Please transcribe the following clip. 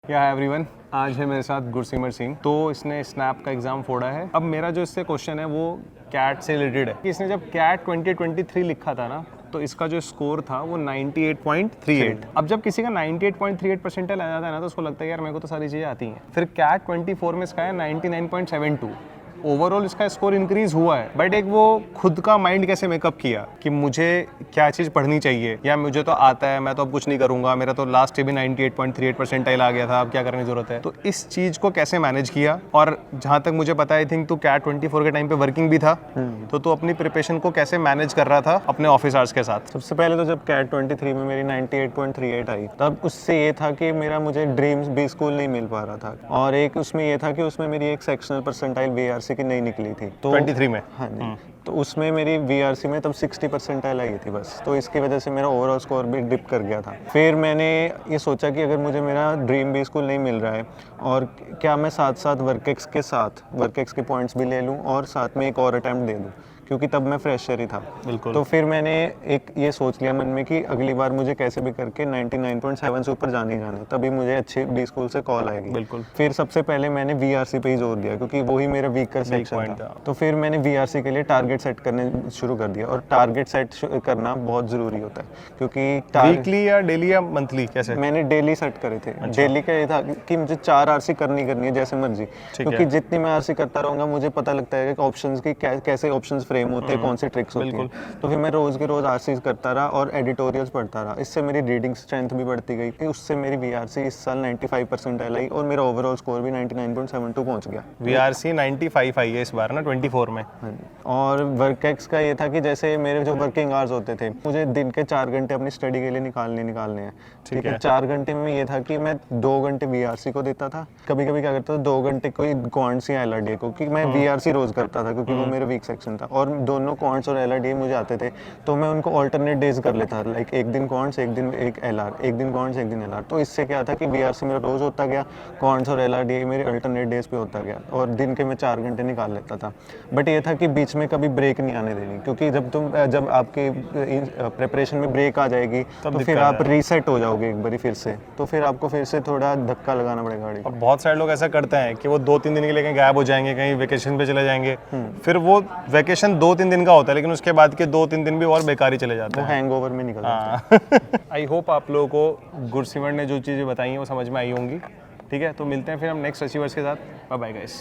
क्या है एवरीवन, आज है मेरे साथ गुरसिमर सिंह। तो इसने स्नैप का एग्जाम फोड़ा है। अब मेरा जो इससे क्वेश्चन है वो कैट से रिलेटेड है कि इसने जब कैट 2023 लिखा था ना, तो इसका जो स्कोर था वो 98.38। अब जब किसी का 98.38 परसेंटाइल आ जाता है ना, तो उसको लगता है यार मेरे को तो सारी चीज़ें आती हैं। फिर कैट 24 में इसका है 99.72। ओवरऑल इसका स्कोर इंक्रीज हुआ है, बट एक वो खुद का माइंड कैसे मेकअप किया कि मुझे क्या चीज़ पढ़नी चाहिए, या मुझे तो आता है, मैं तो अब कुछ नहीं करूंगा, मेरा तो लास्ट भी 98.38 परसेंटाइल आ गया था, अब क्या करने की जरूरत है। तो इस चीज़ को कैसे मैनेज किया, और जहाँ तक मुझे पता है, आई थिंक तू कैट 24 के टाइम पे वर्किंग भी था, तो तू अपनी प्रिपरेशन को कैसे मैनेज कर रहा था अपने ऑफिस आवर्स के साथ? सबसे पहले तो जब कैट 23 में मेरी 98.38 आई, तब उससे ये था कि मेरा मुझे ड्रीम्स बी स्कूल नहीं मिल पा रहा था, और एक उसमें ये था कि उसमें मेरी एक सेक्शनल परसेंटाइल वीआरसी की नहीं निकली थी। तो 23 में? हाँ जी। तो उसमें मेरी वीआरसी में तब 60 परसेंटाइल आई थी बस, तो इसकी वजह से मेरा ओवरऑल स्कोर भी डिप कर गया था। फिर मैंने ये सोचा कि अगर मुझे मेरा ड्रीम बी स्कूल नहीं मिल रहा है, और क्या मैं साथ साथ वर्केक्स के पॉइंट्स भी ले लूँ और साथ में एक और अटैम्प्ट दे दूँ, क्योंकि तब मैं फ्रेशर ही था। बिल्कुल। तो फिर मैंने एक ये सोच लिया मन में कि अगली बार मुझे कैसे भी करके 99.7 से ऊपर जाने ही जाना है, तभी मुझे अच्छे बी स्कूल से कॉल आएगी। बिल्कुल। फिर सबसे पहले मैंने वीआरसी पे ही जोर दिया, क्योंकि वही मेरा वीकर सेक्शन था। तो फिर मैंने वीआरसी के लिए टारगेट सेट करने शुरू कर दिया, और टारगेट सेट करना बहुत ज़रूरी होता है, क्योंकि वीकली या डेली या मंथली कैसे? मैंने डेली सेट करे थे। डेली का ये था कि मुझे 4 आरसी करनी है जैसे मर्जी, क्योंकि जितनी मैं आरसी करता रहूँगा मुझे पता लगता है कि ऑप्शंस की कैसे ऑप्शंस फ्रेम होते हैं, कौन से ट्रिक्स होती हैं। तो फिर मैं रोज़ के रोज़ आरसीज करता रहा और एडिटोरियल्स पढ़ता रहा। इससे मेरी रीडिंग स्ट्रेंथ भी बढ़ती गई, फिर उससे मेरी वीआरसी इस साल 95 परसेंटाइल आई, और मेरा ओवरऑल स्कोर भी 99.72 पहुँच गया। वीआरसी 95 आई है इस बार ना 24 में। और वर्केक्स का ये था कि जैसे मेरे जो वर्किंग आवर्स होते थे, मुझे दिन के 4 घंटे अपनी स्टडी के लिए निकालने हैं। ठीक है। 4 घंटे में ये था कि मैं 2 घंटे वीआरसी को देता था, कभी कभी क्या करता था 2 घंटे कोई क्वांट्स या एलआरडी को, क्योंकि मैं वीआरसी रोज करता था क्योंकि वो मेरा वीक सेक्शन था, और दोनों क्वांट्स और एलआरडी मुझे आते थे, तो मैं उनको ऑल्टरनेट डेज कर लेता था, लाइक एक दिन क्वांट्स एक दिन एक एलआर, एक दिन क्वांट्स एक दिन एलआर। तो इससे क्या था कि वीआरसी मेरा रोज होता गया, क्वांट्स और एलआरडी मेरे अल्टरनेट डेज पे होता गया, और दिन के मैं 4 घंटे निकाल लेता था। बट ये था कि बीच में कभी ब्रेक नहीं आने देनी, क्योंकि जब आपके प्रिपरेशन में ब्रेक आ जाएगी तो फिर आप रीसेट हो जाओगे एक बारी फिर से, तो फिर आपको फिर से थोड़ा धक्का लगाना पड़ेगा गाड़ी को। अब बहुत सारे लोग ऐसा करते हैं कि वो 2-3 दिन के लिए कहीं गायब हो जाएंगे, कहीं वेकेशन पे चले जाएंगे, फिर वो वेकेशन 2-3 दिन का होता है, लेकिन उसके बाद के 2-3 दिन भी और बेकार ही चले जाते वो हैं, हैंगओवर में निकल जाता है। आई होप आप लोगों को गुरसिमर ने जो चीज़ें बताई हैं वो समझ में आई होंगी। ठीक है, तो मिलते हैं फिर हम नेक्स्ट अचीवर्स के साथ। Bye bye guys.